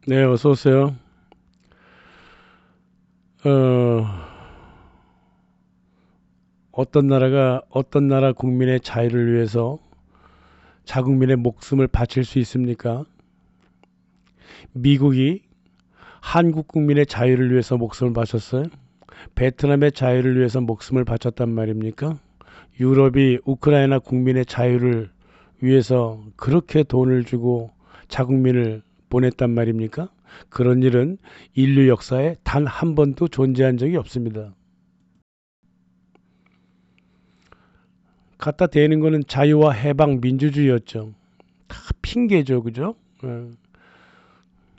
네, 어서 오세요. 어, 어떤 나라 국민의 자유를 위해서 자국민의 목숨을 바칠 수 있습니까? 미국이 한국 국민의 자유를 위해서 목숨을 바쳤어요. 베트남의 자유를 위해서 목숨을 바쳤단 말입니까? 유럽이 우크라이나 국민의 자유를 위해서 그렇게 돈을 주고 자국민을 보냈단 말입니까? 그런 일은 인류 역사에 단 한 번도 존재한 적이 없습니다. 갖다 대는 거는 자유와 해방, 민주주의였죠. 다 핑계죠, 그죠?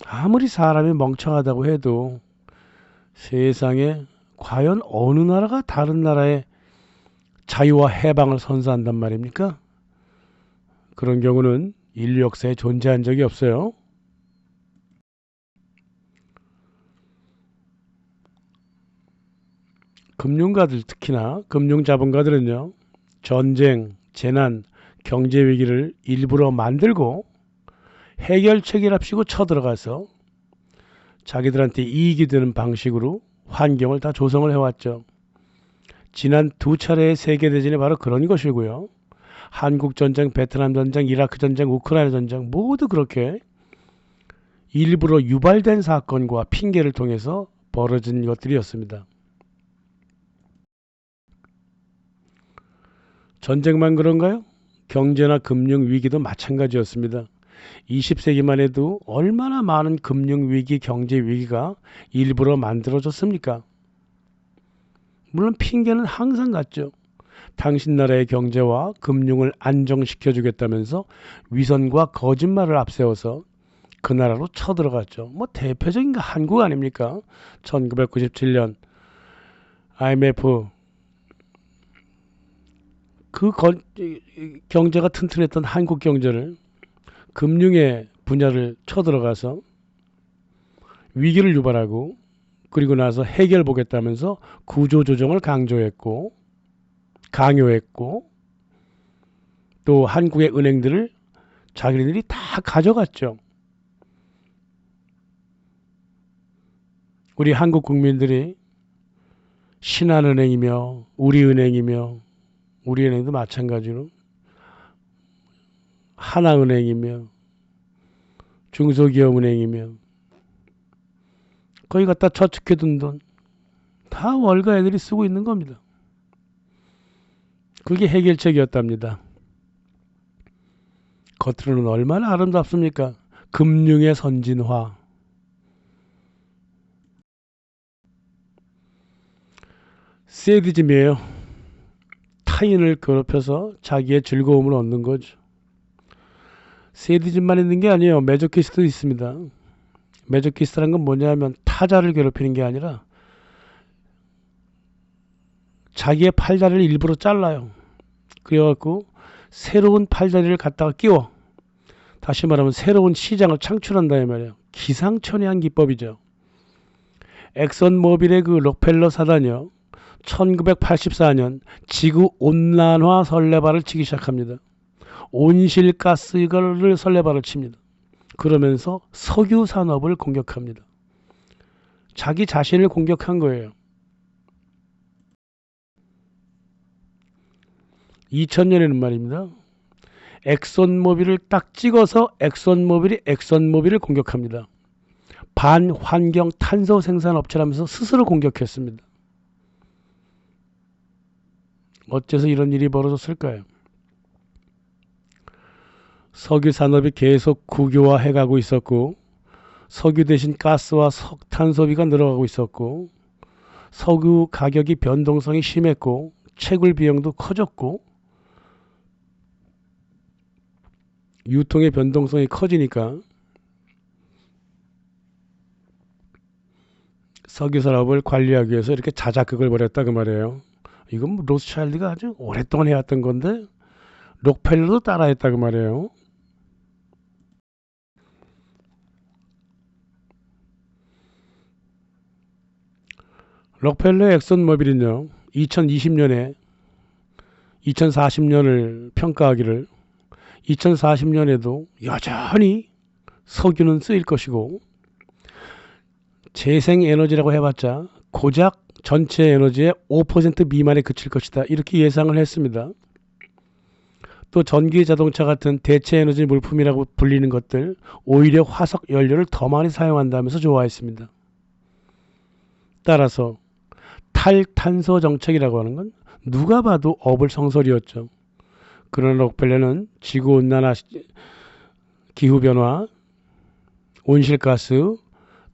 아무리 사람이 멍청하다고 해도 세상에 과연 어느 나라가 다른 나라의 자유와 해방을 선사한단 말입니까? 그런 경우는 인류 역사에 존재한 적이 없어요. 금융가들, 특히나 금융자본가들은요, 전쟁, 재난, 경제 위기를 일부러 만들고 해결책이랍시고 쳐들어가서 자기들한테 이익이 되는 방식으로 환경을 다 조성을 해왔죠. 지난 두 차례의 세계대전이 바로 그런 것이고요. 한국전쟁, 베트남전쟁, 이라크전쟁, 우크라이나전쟁 모두 그렇게 일부러 유발된 사건과 핑계를 통해서 벌어진 것들이었습니다. 전쟁만 그런가요? 경제나 금융 위기도 마찬가지였습니다. 20세기만 해도 얼마나 많은 금융 위기, 경제 위기가 일부러 만들어졌습니까? 물론 핑계는 항상 같죠. 당신 나라의 경제와 금융을 안정시켜 주겠다면서 위선과 거짓말을 앞세워서 그 나라로 쳐들어갔죠. 뭐 대표적인 게 한국 아닙니까? 1997년 IMF 그 경제가 튼튼했던 한국 경제를 금융의 분야를 쳐들어가서 위기를 유발하고 그리고 나서 해결 보겠다면서 구조조정을 강요했고 또 한국의 은행들을 자기들이 다 가져갔죠. 우리 한국 국민들이 신한은행이며 우리은행이며 우리은행도 마찬가지로 하나은행이며 중소기업은행이며 거기 갖다 저축해둔 돈 다 월가 애들이 쓰고 있는 겁니다. 그게 해결책이었답니다. 겉으로는 얼마나 아름답습니까? 금융의 선진화. 세디즘이에요. 타인을 괴롭혀서 자기의 즐거움을 얻는 거죠. 세디즘만 있는 게 아니에요. 메조키스트도 있습니다. 메조키스트란 건 뭐냐면 타자를 괴롭히는 게 아니라 자기의 팔다리를 일부러 잘라요. 그래갖고 새로운 팔다리를 갖다가 끼워. 다시 말하면 새로운 시장을 창출한다 이 말이에요. 기상천외한 기법이죠. 엑선모빌의 그 록펠러 사단이요. 1984년 지구 온난화 설레발을 치기 시작합니다. 온실가스를 설레발을 칩니다. 그러면서 석유 산업을 공격합니다. 자기 자신을 공격한 거예요. 2000년에는 말입니다. 엑선모빌을 딱 찍어서 엑선모빌을 공격합니다. 반환경 탄소 생산 업체라면서 스스로 공격했습니다. 어째서 이런 일이 벌어졌을까요? 석유 산업이 계속 국유화해 가고 있었고 석유 대신 가스와 석탄소비가 늘어가고 있었고 석유 가격이 변동성이 심했고 채굴 비용도 커졌고 유통의 변동성이 커지니까 석유 산업을 관리하기 위해서 이렇게 자작극을 벌였다 그 말이에요. 이건 뭐 로스차일드가 아주 오랫동안 해왔던 건데 록펠러도 따라했다 그 말이에요. 록펠러 엑슨모빌은요 2020년에 2040년을 평가하기를 2040년에도 여전히 석유는 쓰일 것이고 재생에너지라고 해봤자 고작 전체 에너지의 5% 미만에 그칠 것이다. 이렇게 예상을 했습니다. 또 전기 자동차 같은 대체 에너지 물품이라고 불리는 것들 오히려 화석 연료를 더 많이 사용한다면서 좋아했습니다. 따라서 탈탄소 정책이라고 하는 건 누가 봐도 어불성설이었죠. 그러나 록펠러는 지구온난화, 기후변화, 온실가스,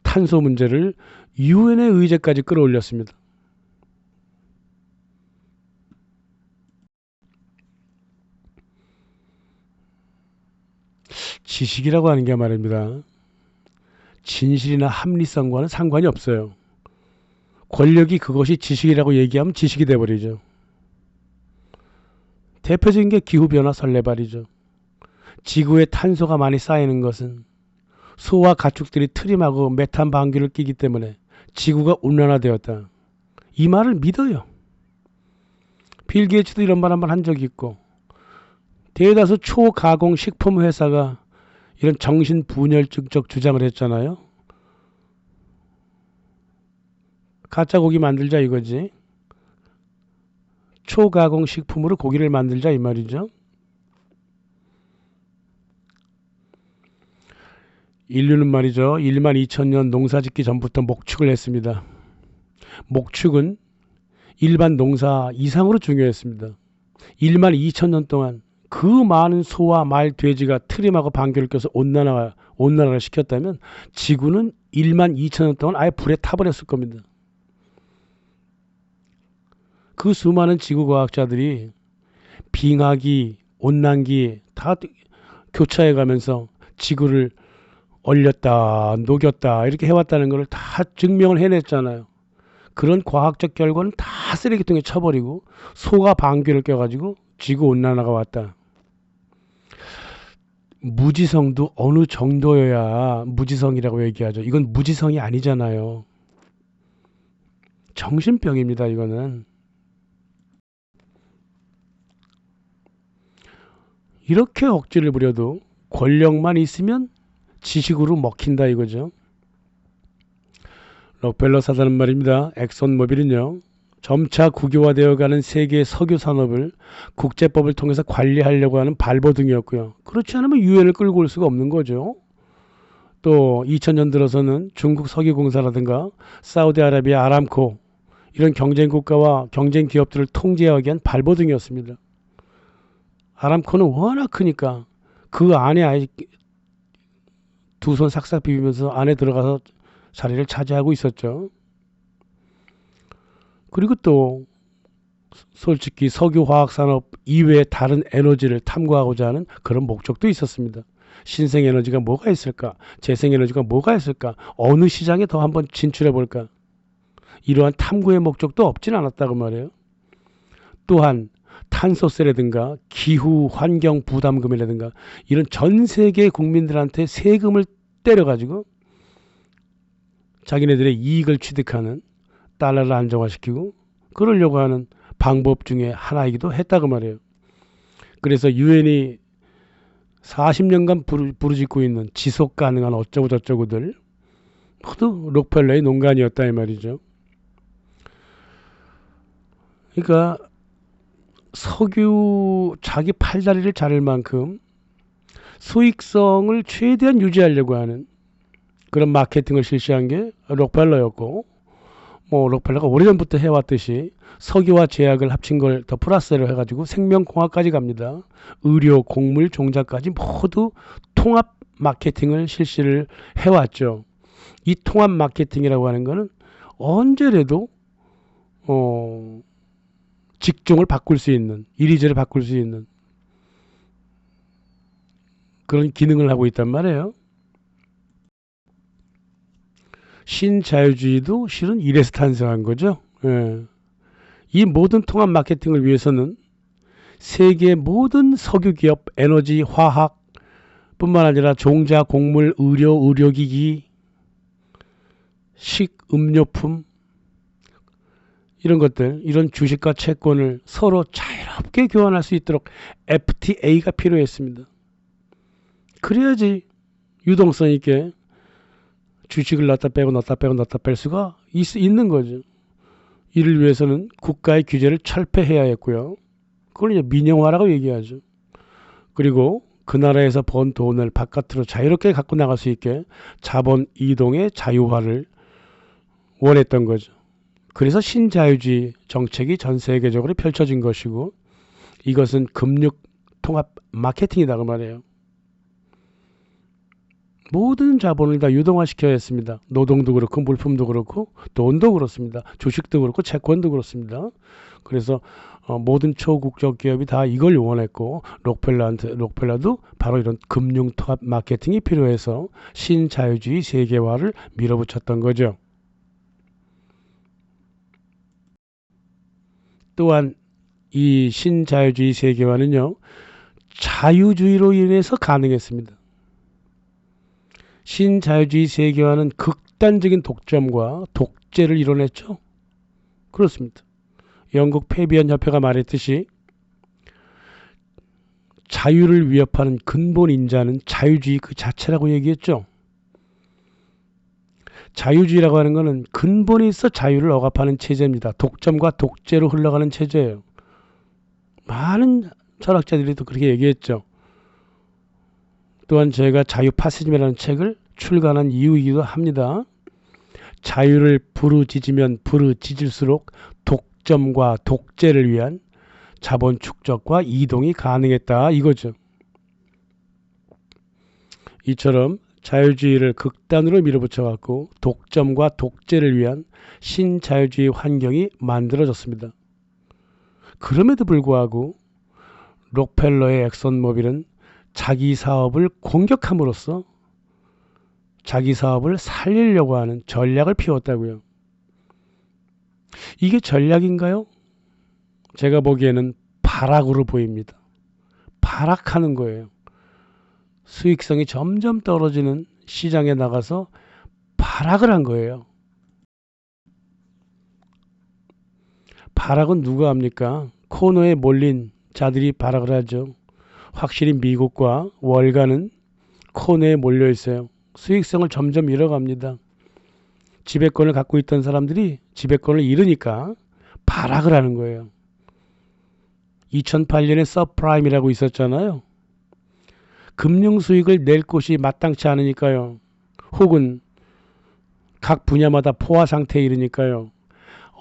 탄소 문제를 유엔의 의제까지 끌어올렸습니다. 지식이라고 하는 게 말입니다. 진실이나 합리성과는 상관이 없어요. 권력이 그것이 지식이라고 얘기하면 지식이 돼버리죠. 대표적인 게 기후변화 설레발이죠. 지구에 탄소가 많이 쌓이는 것은 소와 가축들이 트림하고 메탄 방귀를 끼기 때문에 지구가 온난화되었다. 이 말을 믿어요. 빌 게이츠도 이런 말 한번 한 적이 있고, 대다수 초가공 식품 회사가 이런 정신분열증적 주장을 했잖아요. 가짜 고기 만들자 이거지. 초가공 식품으로 고기를 만들자 이 말이죠. 인류는 말이죠. 1만 2천 년 농사 짓기 전부터 목축을 했습니다. 목축은 일반 농사 이상으로 중요했습니다. 1만 2천 년 동안 그 많은 소와 말, 돼지가 트림하고 방귀를 껴서 온난화를 시켰다면 지구는 1만 2천 년 동안 아예 불에 타버렸을 겁니다. 그 수많은 지구과학자들이 빙하기, 온난기 다 교차해 가면서 지구를 얼렸다, 녹였다 이렇게 해왔다는 걸 다 증명을 해냈잖아요. 그런 과학적 결과는 다 쓰레기통에 쳐버리고 소가 방귀를 껴가지고 지구온난화가 왔다. 무지성도 어느 정도여야 무지성이라고 얘기하죠. 이건 무지성이 아니잖아요. 정신병입니다. 이거는. 이렇게 억지를 부려도 권력만 있으면 지식으로 먹힌다 이거죠. 록펠러 사단은 말입니다. 엑선모빌은요. 점차 국유화되어가는 세계 석유 산업을 국제법을 통해서 관리하려고 하는 발버둥이었고요. 그렇지 않으면 유엔을 끌고 올 수가 없는 거죠. 또 2000년 들어서는 중국 석유공사라든가 사우디아라비아 아람코 이런 경쟁국가와 경쟁기업들을 통제하기 위한 발버둥이었습니다. 아람코는 워낙 크니까 그 안에 아예 두 손 싹싹 비비면서 안에 들어가서 자리를 차지하고 있었죠. 그리고 또 솔직히 석유화학산업 이외의 다른 에너지를 탐구하고자 하는 그런 목적도 있었습니다. 신생에너지가 뭐가 있을까? 재생에너지가 뭐가 있을까? 어느 시장에 더 한번 진출해 볼까? 이러한 탐구의 목적도 없진 않았다고 말해요. 또한 탄소세라든가 기후 환경 부담금이라든가 이런 전 세계 국민들한테 세금을 때려가지고 자기네들의 이익을 취득하는 달러를 안정화시키고 그러려고 하는 방법 중에 하나이기도 했다고 말해요. 그래서 유엔이 40년간 부르짖고 있는 지속 가능한 어쩌고 저쩌고들 모두 록펠러의 농간이었다 이 말이죠. 그러니까 석유 자기 팔다리를 자를 만큼 수익성을 최대한 유지하려고 하는 그런 마케팅을 실시한 게 록펠러였고, 록펠러가 오래전부터 해왔듯이 석유와 제약을 합친 걸 더 플러스로 해가지고 생명공학까지 갑니다. 의료, 곡물, 종자까지 모두 통합 마케팅을 실시를 해왔죠. 이 통합 마케팅이라고 하는 거는 언제라도 직종을 바꿀 수 있는, 이리저리 바꿀 수 있는 그런 기능을 하고 있단 말이에요. 신자유주의도 실은 이래서 탄생한 거죠. 예. 이 모든 통합 마케팅을 위해서는 세계 모든 석유기업, 에너지, 화학 뿐만 아니라 종자, 곡물, 의료, 의료기기, 식음료품 이런 것들, 이런 주식과 채권을 서로 자유롭게 교환할 수 있도록 FTA가 필요했습니다. 그래야지 유동성 있게 주식을 넣었다 빼고 넣었다 빼고 넣었다 뺄 수가 있는 거죠. 이를 위해서는 국가의 규제를 철폐해야 했고요. 그걸 이제 민영화라고 얘기하죠. 그리고 그 나라에서 번 돈을 바깥으로 자유롭게 갖고 나갈 수 있게 자본 이동의 자유화를 원했던 거죠. 그래서 신자유주의 정책이 전 세계적으로 펼쳐진 것이고 이것은 금융 통합 마케팅이다 그 말이에요. 모든 자본을 다 유동화시켜야 했습니다. 노동도 그렇고 물품도 그렇고 돈도 그렇습니다. 주식도 그렇고 채권도 그렇습니다. 그래서 모든 초국적 기업이 다 이걸 원했고 록펠러도 바로 이런 금융 통합 마케팅이 필요해서 신자유주의 세계화를 밀어붙였던 거죠. 또한 이 신자유주의 세계화는요. 자유주의로 인해서 가능했습니다. 신자유주의 세계화는 극단적인 독점과 독재를 이뤄냈죠. 그렇습니다. 영국 페비안 협회가 말했듯이 자유를 위협하는 근본 인자는 자유주의 그 자체라고 얘기했죠. 자유주의라고 하는 것은 근본에 있어 자유를 억압하는 체제입니다. 독점과 독재로 흘러가는 체제예요. 많은 철학자들이 또 그렇게 얘기했죠. 또한 제가 자유 파시즘이라는 책을 출간한 이유이기도 합니다. 자유를 부르짖으면 부르짖을수록 독점과 독재를 위한 자본 축적과 이동이 가능했다 이거죠. 이처럼 자유주의를 극단으로 밀어붙여 갖고 독점과 독재를 위한 신자유주의 환경이 만들어졌습니다. 그럼에도 불구하고 록펠러의 엑선모빌은 자기 사업을 공격함으로써 자기 사업을 살리려고 하는 전략을 피웠다고요. 이게 전략인가요? 제가 보기에는 발악으로 보입니다. 발악하는 거예요. 수익성이 점점 떨어지는 시장에 나가서 발악을 한 거예요. 발악은 누가 합니까? 코너에 몰린 자들이 발악을 하죠. 확실히 미국과 월가는 코너에 몰려 있어요. 수익성을 점점 잃어갑니다. 지배권을 갖고 있던 사람들이 지배권을 잃으니까 발악을 하는 거예요. 2008년에 서프라임이라고 있었잖아요. 금융 수익을 낼 곳이 마땅치 않으니까요. 혹은 각 분야마다 포화 상태에 이르니까요.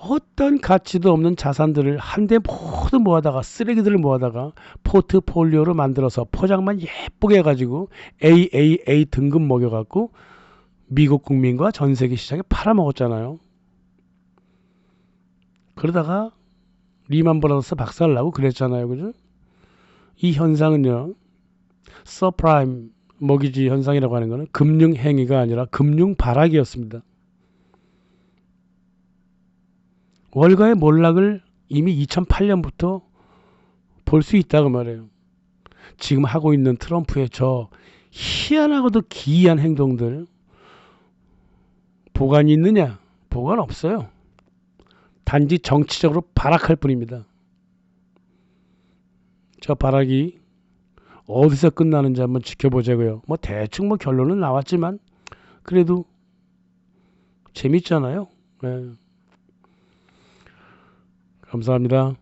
어떤 가치도 없는 자산들을 한데 모두 모아다가 쓰레기들을 모아다가 포트폴리오로 만들어서 포장만 예쁘게 해가지고 AAA 등급 먹여갖고 미국 국민과 전 세계 시장에 팔아먹었잖아요. 그러다가 리만 브라더스 박살나고 그랬잖아요. 그죠? 이 현상은요. 서프라임 모기지 현상이라고 하는 것은 금융 행위가 아니라 금융 발악이었습니다. 월가의 몰락을 이미 2008년부터 볼 수 있다고 말해요. 지금 하고 있는 트럼프의 저 희한하고도 기이한 행동들 보관이 있느냐? 보관 없어요. 단지 정치적으로 발악할 뿐입니다. 저 발악이 어디서 끝나는지 한번 지켜보자고요. 뭐 대충 뭐 결론은 나왔지만 그래도 재밌잖아요. 네. 감사합니다.